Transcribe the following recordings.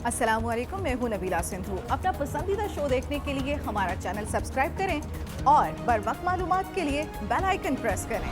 अस्सलामुअलैकुम, मैं हूं नबीला सिंधु। अपना पसंदीदा शो देखने के लिए हमारा चैनल सब्सक्राइब करें और बर वक्त मालूमात के लिए बेल आइकन प्रेस करें।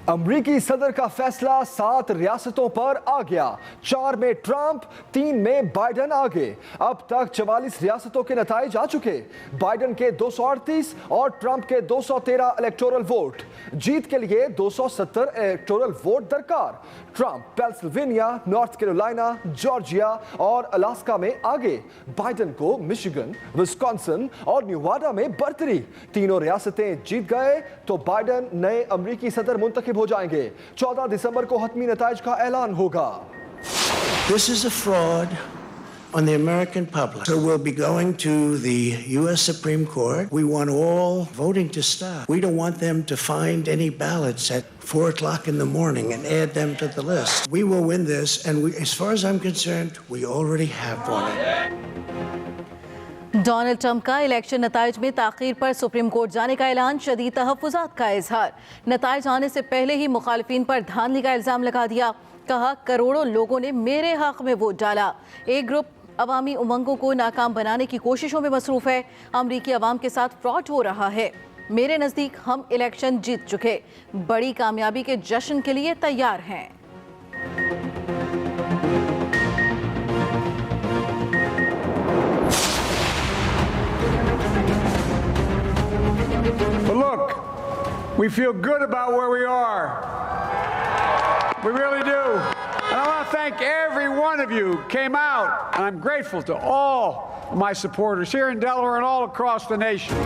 अमरीकी सदर का फैसला 7 रियासतों पर आ गया। 4 में ट्रंप, 3 में बाइडन आगे। अब तक 44 रियासतों के नताइज आ चुके। बाइडन के 238 और ट्रंप के 213 इलेक्टोरल वोट। जीत के लिए 270 इलेक्टोरल वोट दरकार। Trump Pennsylvania, north Carolina, Georgia और अलास्का में आगे। बाइडन को मिशिगन, विस्कॉन्सिन और न्यूवाडा में बरतरी। तीनों रियासतें जीत गए तो बाइडन नए अमरीकी सदर मुंतखब हो जाएंगे। 14 दिसंबर को हतमी नताइज का ऐलान होगा। This is a fraud on the American public. So we'll be going to the U.S. Supreme Court. We want all voting to stop. We don't want them to find any ballots at 4 o'clock in the morning and add them to the list. We will win this, and as far as I'm concerned, we already have won it. Donald Trump का election नताइज में ताखीर पर supreme court जाने का ऐलान, शदीद तहफ़्फ़ुज़ात का इजहार। नताइज आने से पहले ही मुखालिफिन पर धांधली का इल्ज़ाम लगा दिया। कहा, करोड़ों लोगों ने मेरे हक में वोट डाला। एक ग्रुप अवामी उमंगों को नाकाम बनाने की कोशिशों में मसरूफ़ है। अमरीकी अवाम के साथ फ्रॉड हो रहा है। मेरे नज़दीक हम इलेक्शन जीत चुके, बड़ी कामयाबी के जश्न के लिए तैयार हैं। But look, we feel good about where we are. We really do. And I want to thank every one of you who came out. And I'm grateful to all of my supporters here in Delaware and all across the nation.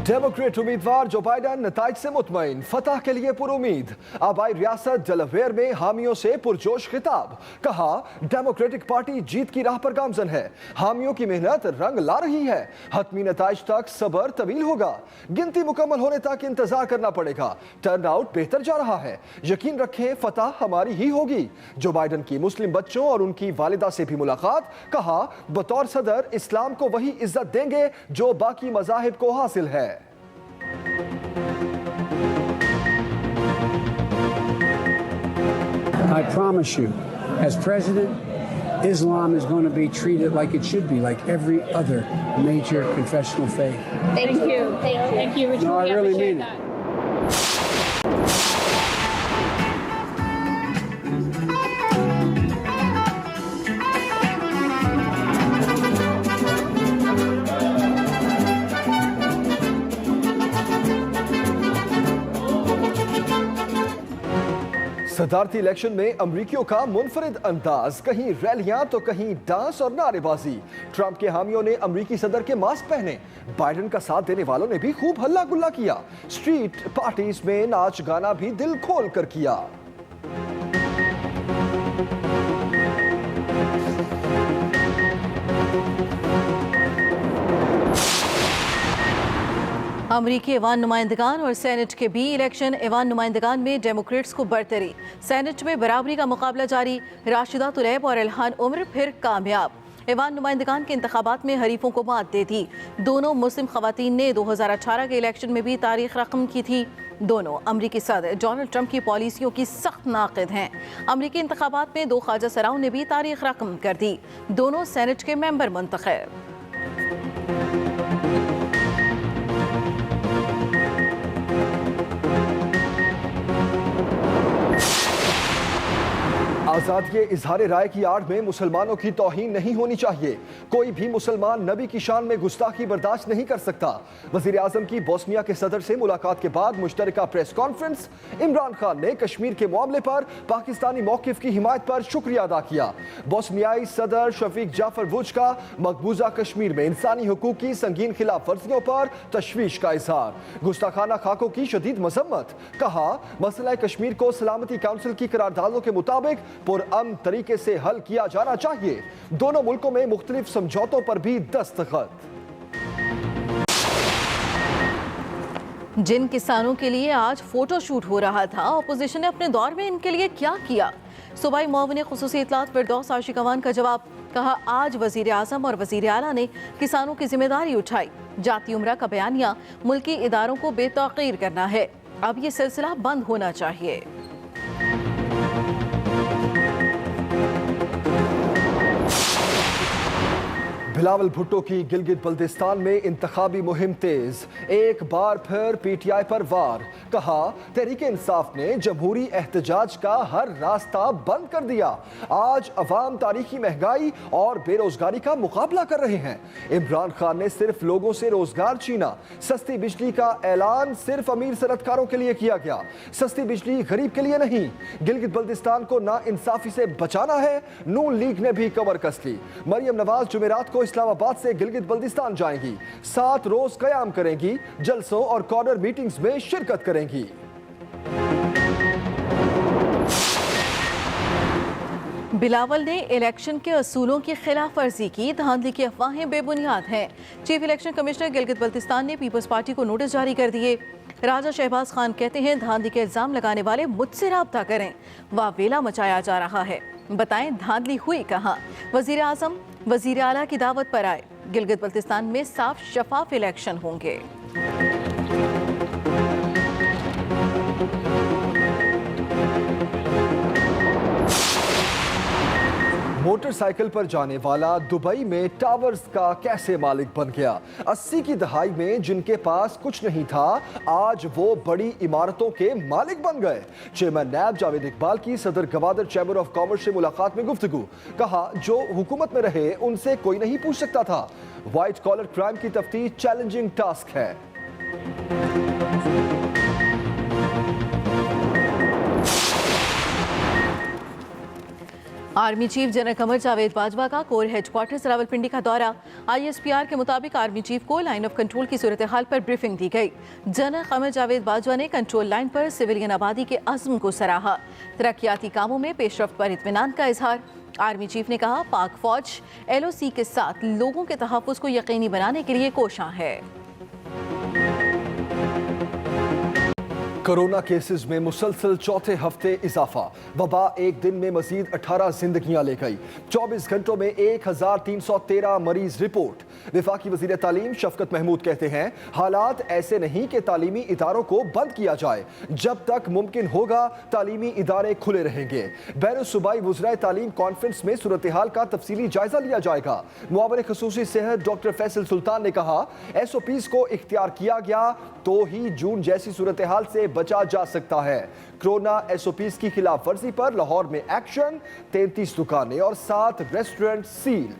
Democrat उम्मीदवार जो Biden नताइज से मुतमईन, फतह के लिए पुरुमीद। आबाई रियासत Delaware में हामियों से पुरजोश खिताब। कहा, डेमोक्रेटिक पार्टी जीत की राह पर गामजन है। हामियों की मेहनत रंग ला रही है। हतमी नताइज तक सबर तवील होगा। गिनती मुकम्मल होने तक इंतजार करना पड़ेगा। टर्नआउट बेहतर जा रहा है। यकीन रखें, फतह हमारी ही होगी। जो बाइडन की मुस्लिम बच्चों और उनकी वालिदा से भी मुलाकात। कहा, बतौर सदर इस्लाम को वही इज्जत देंगे जो बाकी मज़ाहिब को हासिल है। I promise you, as president, Islam is going to be treated like it should be, like every other major confessional faith. Thank you. Thank you. No, I really mean it. सदारती इलेक्शन में अमरीकियों का मुनफरिद अंदाज, कहीं रैलियां तो कहीं dance और नारेबाजी। ट्रंप के हामियों ने अमरीकी सदर के मास्क पहने। बाइडन का साथ देने वालों ने भी खूब हल्ला गुल्ला किया। स्ट्रीट पार्टीज में नाच गाना भी दिल खोल कर किया। अमरीकी ऐवान नुमाइंदगान और सेनेट के भी इलेक्शन। ऐवान नुमाइंदगान में डेमोक्रेट्स को बरतरी, सेनेट में बराबरी का मुकाबला जारी। राशिदा तुलैब और इल्हान उम्र फिर कामयाब। ऐवान नुमाइंदगान के इंतखाबात में हरीफों को मात दे दी। दोनों मुस्लिम खवातीन ने 2018 के इलेक्शन में भी तारीख रकम की थी। दोनों अमरीकी सदर डोनाल्ड ट्रंप की पॉलिसियों की सख्त नाक़िद हैं। अमरीकी इंतखाबात में 2 ख्वाजा सराओं ने भी तारीख रकम कर दी। दोनों सेनेट के मेंबर मुंतखब। आजादी के इजहार राय की आड़ में मुसलमानों की तौहीन नहीं होनी चाहिए। कोई भी मुसलमान नबी की शान में गुस्ताखी बर्दाश्त नहीं कर सकता। वजीर आजम की बोस्निया के सदर से मुलाकात के बाद मुश्तरका प्रेस कॉन्फ्रेंस। इमरान खान ने कश्मीर के मामले पर पाकिस्तानी मौकिफ की हिमायत पर शुक्रिया अदा किया। बोस्नियाई सदर शफीक जाफर वुज का मकबूजा कश्मीर में इंसानी हुकूक की संगीन खिलाफ वर्जियों पर तशवीश का इजहार। गुस्ताखाना खाकों की शदीद मजम्मत। कहा, मसला कश्मीर को सलामती काउंसिल की करारदादों के मुताबिक पुरअमन तरीके से हल किया जाना चाहिए। दोनों मुल्कों में मुख्तलिफ समझौतों पर भी दस्तखत। जिन किसानों के लिए आज फोटो शूट हो रहा था, अपोजिशन ने अपने दौर में इनके लिए क्या किया? सूबाई मुआविन खुसूसी इतलात फिरदौस आशिकवान का जवाब, कहा आज वजीर आजम और वजीर आला ने किसानों की जिम्मेदारी उठाई। जाती उम्रा का बयानिया मुल्की इदारों को बेतौकीर करना है, अब ये सिलसिला बंद होना चाहिए। बिलावल भुट्टो की गिलगित बल्तिस्तान में इंतखाबी मुहिम तेज, एक बार फिर पीटीआई पर वार। कहा तहरीक इंसाफ ने जमहूरी एहतजाज का हर रास्ता बंद कर दिया। आज अवाम तारीखी महंगाई और बेरोजगारी का मुकाबला कर रहे हैं। इमरान खान ने सिर्फ लोगों से रोजगार छीना। सस्ती बिजली का ऐलान सिर्फ अमीर सनतकारों के लिए किया गया, सस्ती बिजली गरीब के लिए नहीं। गिलगित बल्तिस्तान को नाइंसाफी से बचाना है, नून लीग ने भी कमर कस ली। मरियम नवाज जुमेरात को इस्लामाबाद से गिलगित बल्तिस्तान जाएंगी, 7 रोज कयाम करेंगी, जलसों और कॉर्नर मीटिंग्स में शिरकत करेंगी। बिलावल ने इलेक्शन के असूलों की खिलाफ वर्जी की, धांधली की अफवाहें बेबुनियाद हैं। Chief election commissioner Gilgit Baltistan ने पीपल्स पार्टी को नोटिस जारी कर दिए। राजा शहबाज खान कहते हैं धांधली के इल्जाम लगाने वाले मुझसे राब्ता करें, वावेला मचाया जा रहा है, बताएं धांधली हुई कहाँ। वजीर आजम वजीर आला की दावत पर आए, गिलगित बल्तिस्तान में साफ शफाफ इलेक्शन होंगे। मोटरसाइकिल पर जाने वाला दुबई में टावर्स का कैसे मालिक बन गया। 80 की दहाई में जिनके पास कुछ नहीं था, आज वो बड़ी इमारतों के मालिक बन गए। चेयरमैन नैब जावेद इकबाल की सदर गवादर चैम्बर ऑफ कॉमर्स से मुलाकात में गुफ्तगू, कहा जो हुकूमत में रहे उनसे कोई नहीं पूछ सकता था। व्हाइट कॉलर क्राइम की तफ्तीश चैलेंजिंग टास्क है। Army chief general Qamar Javed Bajwa का कोर हेडक्वार्टर्स रावलपिंडी का दौरा। ISPR के मुताबिक आर्मी चीफ को लाइन ऑफ कंट्रोल की सूरत हाल पर ब्रीफिंग दी गई। जनरल कमर जावेद बाजवा ने कंट्रोल लाइन पर सिविलियन आबादी के अज़्म को सराहा। तरक्याती कामों में पेशरफ्त पर इत्मीनान का इजहार। आर्मी चीफ ने कहा पाक फौज LOC के साथ लोगों के तहफ़्फ़ुज़ को यकीनी बनाने के लिए कोशां है। कोरोना केसेस में मुसलसल चौथे हफ्ते इजाफा। वबा एक दिन में मजीद 18 जिंदगियां ले गई। 24 घंटों में 1313 मरीज रिपोर्ट। वफाकी वजीर तालीम शफकत महमूद कहते हैं हालात ऐसे नहीं कि तालीमी इदारों को बंद किया जाए, जब तक मुमकिन होगा तालीमी इदारे खुले रहेंगे। बैन सूबाई वज़राए तालीम कॉन्फ्रेंस में सूरत हाल का तफसीली जायजा लिया जाएगा। मुआविन खुसूसी सेहत डॉक्टर फैसल सुल्तान ने कहा SOPs को इख्तियार किया गया तो ही जून जैसी सूरत हाल से बचा जा सकता है। कोरोना SOPs की खिलाफ वर्जी पर लाहौर में एक्शन, 33 दुकानें और 7 रेस्टोरेंट सील।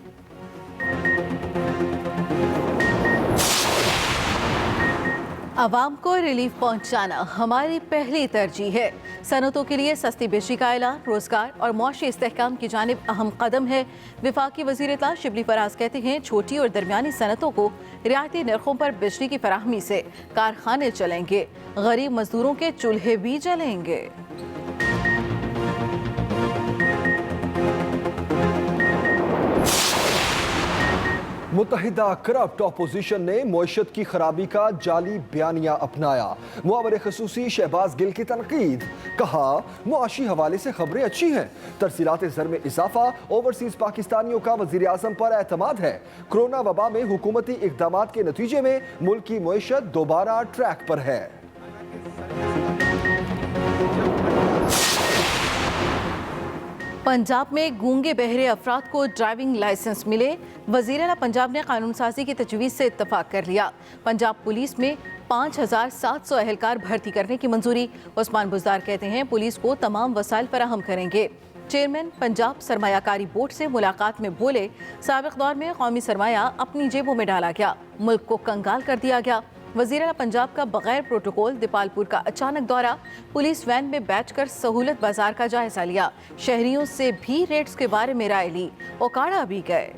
आवाम को रिलीफ पहुंचाना हमारी पहली तरजीह है। सनतों के लिए सस्ती बिजली का ऐलान रोजगार और मुआशी इस्तेहकाम की जानिब अहम कदम है। वफाकी वज़ीर इत्तलात शिबली फराज कहते हैं छोटी और दरमियानी सनतों को रियायती नरखों पर बिजली की फराहमी से कारखाने चलेंगे, गरीब मजदूरों के चूल्हे भी जलेंगे। मुत्तहिदा करप्ट अपोजिशन ने मईशत की खराबी का जाली बयानिया अपनाया। मुआवर खसूसी शहबाज गिल की तनकीद, कहा मुआशी हवाले से खबरें अच्छी हैं, तरसीलात ज़र में इजाफा, ओवरसीज पाकिस्तानियों का वज़ीर आज़म पर एतमाद है। कोरोना वबा में हुकूमती इक़दामात के नतीजे में मुल्क की मईशत दोबारा ट्रैक पर है। पंजाब में गूंगे बहरे अफराद को ड्राइविंग लाइसेंस मिले। वज़ीर आला पंजाब ने कानून साजी की तजवीज़ से इत्तफाक कर लिया। पंजाब पुलिस में 5700 अहलकार भर्ती करने की मंजूरी। उस्मान बुज़दार कहते हैं पुलिस को तमाम वसाइल फराहम करेंगे। चेयरमैन पंजाब सरमायाकारी बोर्ड से मुलाकात में बोले साबिक़ दौर में कौमी सरमाया अपनी जेबों में डाला गया, मुल्क को कंगाल कर दिया गया। वज़ीर आला पंजाब का बगैर प्रोटोकॉल दीपालपुर का अचानक दौरा, पुलिस वैन में बैठकर सहूलत बाजार का जायजा लिया, शहरियों से भी रेट्स के बारे में राय ली, ओकाड़ा भी गए।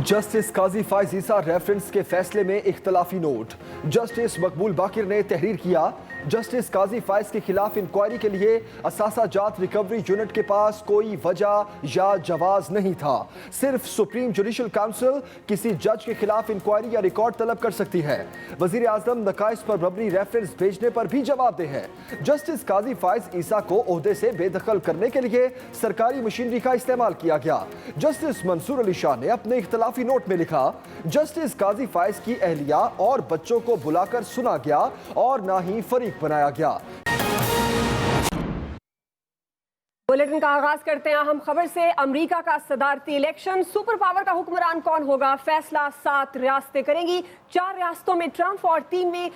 जस्टिस काजी फाइज ईसा रेफरेंस के फैसले में इख्तलाफी नोट। जस्टिस मकबूल बाकिर ने तहरीर किया जस्टिस काजी फाइज के खिलाफ इंक्वायरी के लिए असासाजात रिकवरी यूनिट के पास कोई वजह या जवाब नहीं था। सिर्फ सुप्रीम जुडिशल काउंसिल किसी जज के खिलाफ इंक्वायरी या रिकॉर्ड तलब कर सकती है। वजीर आजम नकाइस पर बबरी रेफरेंस भेजने पर भी जवाबदेह है। जस्टिस काजी फाइज ईसा को ओहदे से बेदखल करने के लिए सरकारी मशीनरी का इस्तेमाल किया गया। जस्टिस मंसूर अली शाह ने अपने इख्तलाफी नोट में लिखा, जस्टिस काजी फाइज की अहलिया और बच्चों को बुलाकर सुना गया और ना ही फरीक बनाया गया। बुलेटिन का आगाज करते हैं अहम खबर से। अमेरिका का सदारती इलेक्शन, सुपर पावर का हुक्मरान कौन होगा, फैसला 7 रियासतें करेंगी। 4 रियासतों में ट्रंप और 3 में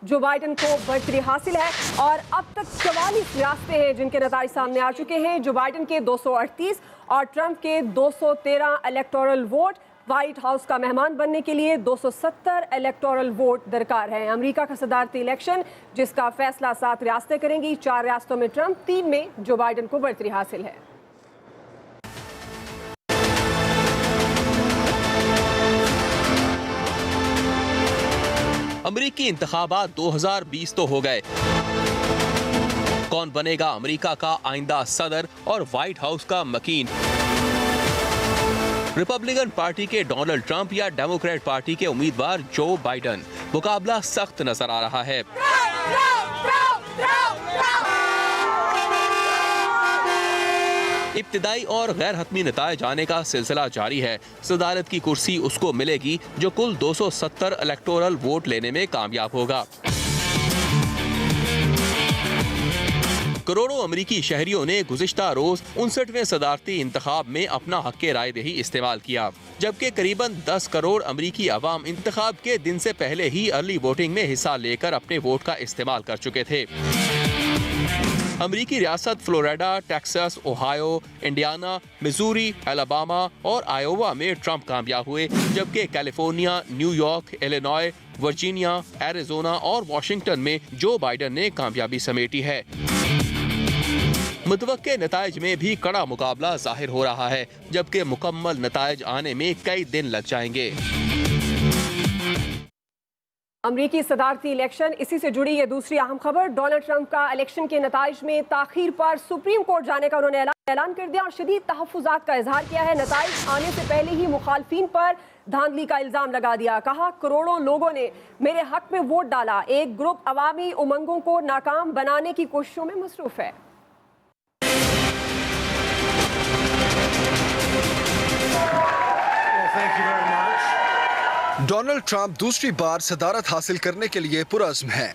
जो बाइडन को बढ़तरी हासिल है। और अब तक 44 रियासतें हैं जिनके नतीजे सामने आ चुके हैं। जो बाइडन के 238 और ट्रंप के 213 इलेक्टोरल वोट। व्हाइट हाउस का मेहमान बनने के लिए 270 इलेक्टोरल वोट दरकार है। अमेरिका का सदारती इलेक्शन जिसका फैसला 7 रियासतें करेंगी। 4 रियासतों में ट्रंप, 3 में जो बाइडन को बढ़तरी हासिल है। अमेरिकी इंतखाबात 2020 तो हो गए। कौन बनेगा अमेरिका का आइंदा सदर और व्हाइट हाउस का मकीन? रिपब्लिकन पार्टी के डोनाल्ड ट्रंप या डेमोक्रेट पार्टी के उम्मीदवार जो बाइडन? मुकाबला सख्त नजर आ रहा है। इब्तिदाई और गैर हतमी नताइज आने का सिलसिला जारी है। सदारत की कुर्सी उसको मिलेगी जो कुल 270 इलेक्टोरल वोट लेने में कामयाब होगा। करोड़ों अमरीकी शहरियों ने गुज़िश्ता रोज 59वें सदारती इंतखाब में अपना हक़ राय दही इस्तेमाल किया, जबकि करीबन 10 करोड़ अमरीकी अवाम इंतखाब के दिन से पहले ही अर्ली वोटिंग में हिस्सा लेकर अपने वोट का इस्तेमाल कर चुके थे। अमरीकी रियासत Florida, Texas, Ohio, Indiana, Missouri, Alabama और आयोवा में ट्रंप कामयाब हुए, जबकि California, New York, Illinois, Virginia, Arizona और वाशिंगटन में जो बाइडन ने कामयाबी समेटी है। मुतवक्के नताइज में भी कड़ा मुकाबला जाहिर हो रहा है, जबकि मुकम्मल नताइज आने में कई दिन लग जाएंगे। अमरीकी सदारती इलेक्शन, इसी से जुड़ी ये दूसरी अहम खबर। डोनाल्ड ट्रंप का इलेक्शन के नताइज में ताखीर पर सुप्रीम कोर्ट जाने का उन्होंने ऐलान कर दिया और शदीद तहफ़्फ़ुज़ात का इजहार किया है। नताइज आने से पहले ही मुखालफिन पर धांधली का इल्ज़ाम लगा दिया। कहा, करोड़ों लोगों ने मेरे हक में वोट डाला। एक ग्रुप अवामी उमंगों को नाकाम बनाने की कोशिशों में मसरूफ़ है। डोनाल्ड ट्रंप दूसरी बार सदारत हासिल करने के लिए पुरअज़्म हैं।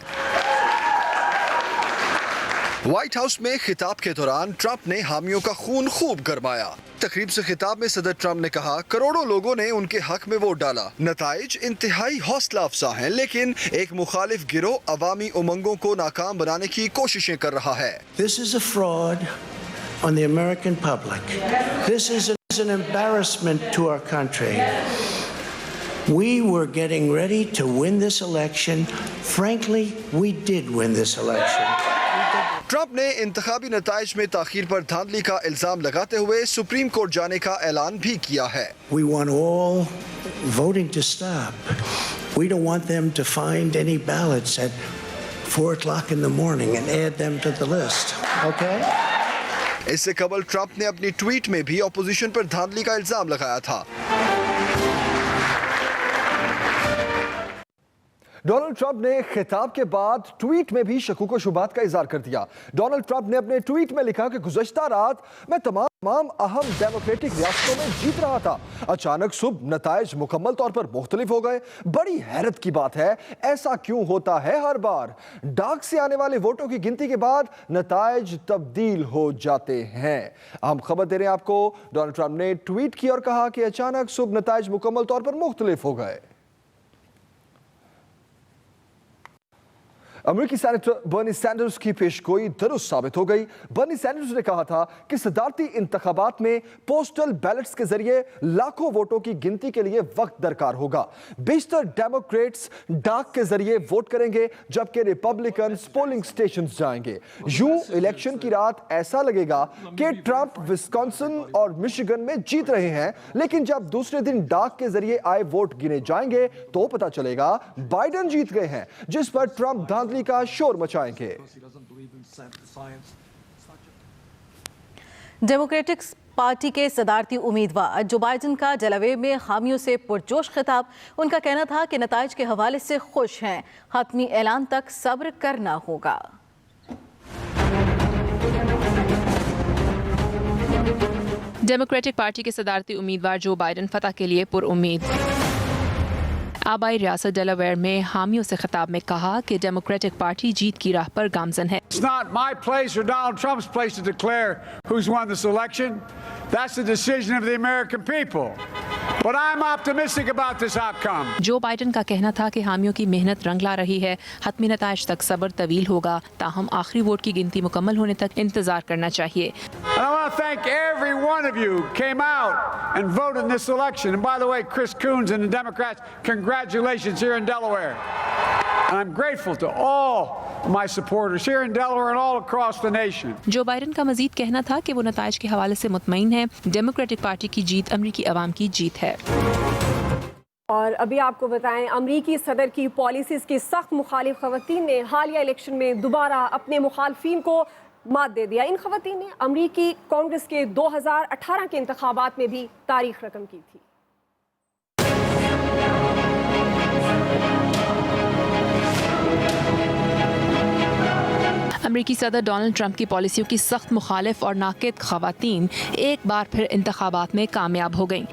व्हाइट हाउस में खिताब के दौरान ट्रंप ने हामियों का खून खूब गरमाया। तकरीब से खिताब में सदर ट्रंप ने कहा, करोड़ों लोगों ने उनके हक में वोट डाला। नताइज इंतहाई हौसला अफजा हैं, लेकिन एक मुखालिफ गिरोह अवामी उमंगों को नाकाम बनाने की कोशिशें कर रहा है। This is a fraud on the American public. This is an embarrassment to our country. We were getting ready to win this election. Frankly, we did win this election. Trump ने इंतखाबी नताइज में ताखीर पर धांधली का इल्जाम लगाते हुए सुप्रीम कोर्ट जाने का ऐलान भी किया है। We want all voting to stop. We don't want them to find any ballots at 4 o'clock in the morning and add them to the list. Okay? इससे कबल ट्रंप ने अपनी ट्वीट में भी अपोजिशन पर धांधली का इल्जाम लगाया था। डोनाल्ड ट्रंप ने खिताब के बाद ट्वीट में भी शकूक व शुबात का इजहार कर दिया। डोनाल्ड ट्रंप ने अपने ट्वीट में लिखा कि गुज़श्ता रात मैं तमाम अहम डेमोक्रेटिक रियासतों में जीत रहा था। अचानक सुबह नताइज मुकम्मल तौर पर मुख्तलिफ हो गए। बड़ी हैरत की बात है, ऐसा क्यों होता है हर बार? डाक से आने वाले वोटों की गिनती के बाद नताइज तब्दील हो जाते हैं। हम खबर दे रहे हैं आपको। डोनाल्ड ट्रंप ने ट्वीट किया और कहा कि अचानक सुबह नताइज मुकम्मल तौर पर मुख्तलिफ हो गए। अमेरिकी सेनेटर बर्नी सैंडर्स की पेशगोई दुरुस्त साबित हो गई। बर्नी सैंडर्स ने कहा था कि सदारती इंतखाबात में पोस्टल बैलेट्स के जरिए लाखों वोटों की गिनती के लिए वक्त दरकार होगा। बेशतर डेमोक्रेट्स डाक के जरिए वोट करेंगे, जबकि रिपब्लिकन पोलिंग स्टेशन जाएंगे। यूं इलेक्शन की रात ऐसा लगेगा कि ट्रंप विस्कॉन्सिन और मिशिगन में जीत रहे हैं, लेकिन जब दूसरे दिन डाक के जरिए आए वोट गिने जाएंगे तो पता चलेगा बाइडन जीत गए हैं, जिस पर ट्रंप धांधली बराबरी का शोर मचाएंगे। डेमोक्रेटिक पार्टी के सदारती उम्मीदवार जो बाइडेन का डेलावेयर में हामियों से पुरजोश खिताब। उनका कहना था कि नताइज के हवाले से खुश हैं, हतमी ऐलान तक सब्र करना होगा। डेमोक्रेटिक पार्टी के सदारती उम्मीदवार जो बाइडेन फतह के लिए पुरउम्मीद। आबाई रियासत डेलावेयर में हामियों से खिताब में कहा कि डेमोक्रेटिक पार्टी जीत की राह पर गामजन है। It's not my place or Donald Trump's place to declare who's won this election. That's the decision of the American people. But I'm optimistic about this outcome. Joe Biden का कहना था कि हामियों की मेहनत रंग ला रही है, हतमी नताइज तक सब्र तवील होगा, ताहम आखिरी वोट की गिनती मुकम्मल होने तक इंतजार करना चाहिए। And I want to thank every one of you who came out and voted in this election. And by the way, Chris Coons and the Democrats, congratulations here in Delaware. And I'm grateful to all my supporters here in Delaware and all across the nation. Joe Biden का मजीद कहना था कि वो नताइज के हवाले से मुतमईन है। Democratic party की जीत अमरीकी अवाम की जीत है। और अभी आपको बताएं, अमरीकी सदर की पॉलिसीज की सख्त मुखालिफ खवातीन ने हालिया इलेक्शन में दोबारा अपने मुखालफिन को मात दे दिया। इन खवातीन ने अमरीकी कांग्रेस के 2018 के इंतखाबात में भी तारीख रकम की थी। अमरीकी सदर डोनाल्ड ट्रंप की पॉलिसियों की सख्त मुखालिफ और नाक़िद खवातीन एक बार फिर इंतखाबात में कामयाब हो गईं।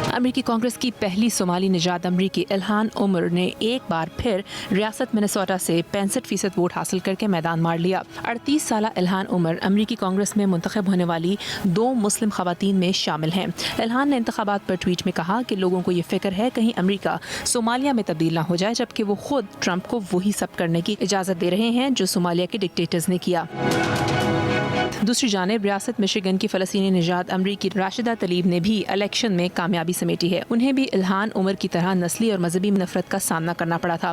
अमरीकी कांग्रेस की पहली सोमाली निजात अमरीकी इल्हान उमर ने एक बार फिर रियासत मिनेसोटा से 65% वोट हासिल करके मैदान मार लिया। 38 साला इल्हान उमर अमरीकी कांग्रेस में मुंतखब होने वाली 2 मुस्लिम खवातीन में शामिल हैं। इल्हान ने इंतखाबात पर ट्वीट में कहा कि लोगों को ये फिक्र है कहीं अमरीका सोमालिया में तब्दील ना हो जाए, जबकि वो खुद ट्रंप को वही सब करने की इजाज़त दे रहे हैं जो सोमालिया के डिक्टेटर्स ने किया। दूसरी जानिब रियासत मिशिगन की फ़लस्तीनी निजात अमरीकी राशिदा तलीब ने भी इलेक्शन में कामयाबी समेटी है। उन्हें भी इल्हान उमर की तरह नस्ली और मजहबी नफरत का सामना करना पड़ा था।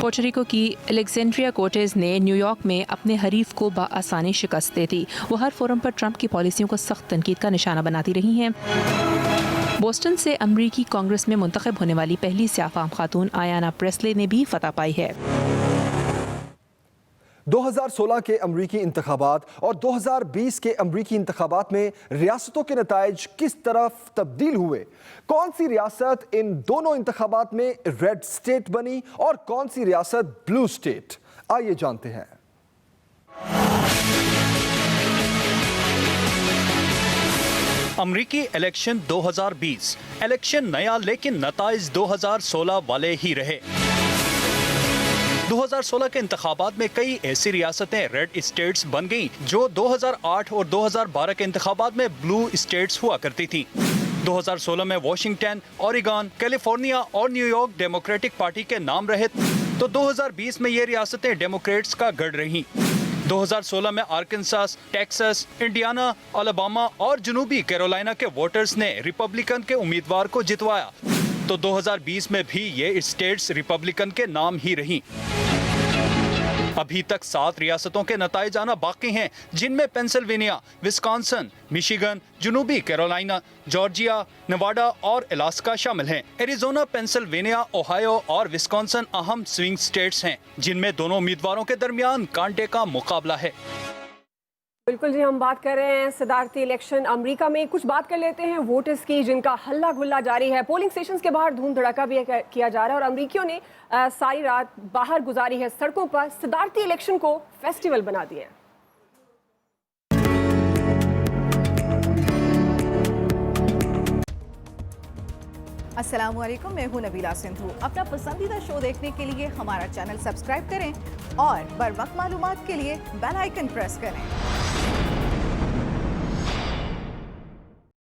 पोर्टोरिको की एलेक्जेंड्रिया कोर्टेज ने न्यूयॉर्क में अपने हरीफ को बआसानी शिकस्त दी थी। वो हर फोरम पर ट्रंप की पॉलिसियों को सख्त तनकीद का निशाना बनाती रही हैं। बोस्टन से अमरीकी कांग्रेस में मुंतखब होने वाली पहली स्याफाम खातून आयाना प्रेस्ले ने भी फतह पाई है। 2016 के अमरीकी इंतखाबात और 2020 के अमरीकी इंतखाबात में रियासतों के नताइज किस तरफ तब्दील हुए, कौन सी रियासत इन दोनों इंतखाबात में रेड स्टेट बनी और कौन सी रियासत ब्लू स्टेट, आइए जानते हैं। अमरीकी इलेक्शन 2020 इलेक्शन नया लेकिन नताइज 2016 वाले ही रहे। 2016 के इंतखाबात में कई ऐसी रियासतें रेड स्टेट्स बन गईं जो 2008 और 2012 के इंतखाबात में ब्लू स्टेट्स हुआ करती थीं। 2016 में वॉशिंगटन, ओरेगन, कैलिफोर्निया और न्यूयॉर्क डेमोक्रेटिक पार्टी के नाम रहे, तो 2020 में ये रियासतें डेमोक्रेट्स का गढ़ रहीं। 2016 में आर्कनसास, टेक्सास, इंडियाना, अलाबामा और जनूबी कैरोलिना के वोटर्स ने रिपब्लिकन के उम्मीदवार को जितवाया, तो 2020 में भी ये स्टेट्स रिपब्लिकन के नाम ही रहीं। अभी तक 7 रियासतों के नताइज आना बाकी हैं, जिनमें पेंसिल्वेनिया, विस्कॉन्सिन, मिशिगन, जनूबी कैरोलिना, जॉर्जिया, नेवाडा और अलास्का शामिल हैं। एरिजोना, पेंसिल्वेनिया, ओहायो और विस्कॉन्सिन अहम स्विंग स्टेट्स हैं, जिनमें दोनों उम्मीदवारों के दरमियान कांटे का मुकाबला है। बिल्कुल जी, हम बात कर रहे हैं सदारती इलेक्शन अमेरिका में। कुछ बात कर लेते हैं वोटर्स की, जिनका हल्ला गुल्ला जारी है। पोलिंग स्टेशंस के बाहर धूम धड़ाका भी किया जा रहा है और अमरीकियों ने सारी रात बाहर गुजारी है, सड़कों पर सदारती इलेक्शन को फेस्टिवल बना दिया है। अस्सलाम वालेकुम, मैं हूं नबीला सिंधु। अपना पसंदीदा शो देखने के लिए हमारा चैनल सब्सक्राइब करें और बर वक्त मालूमात के लिए बेल आइकन प्रेस करें।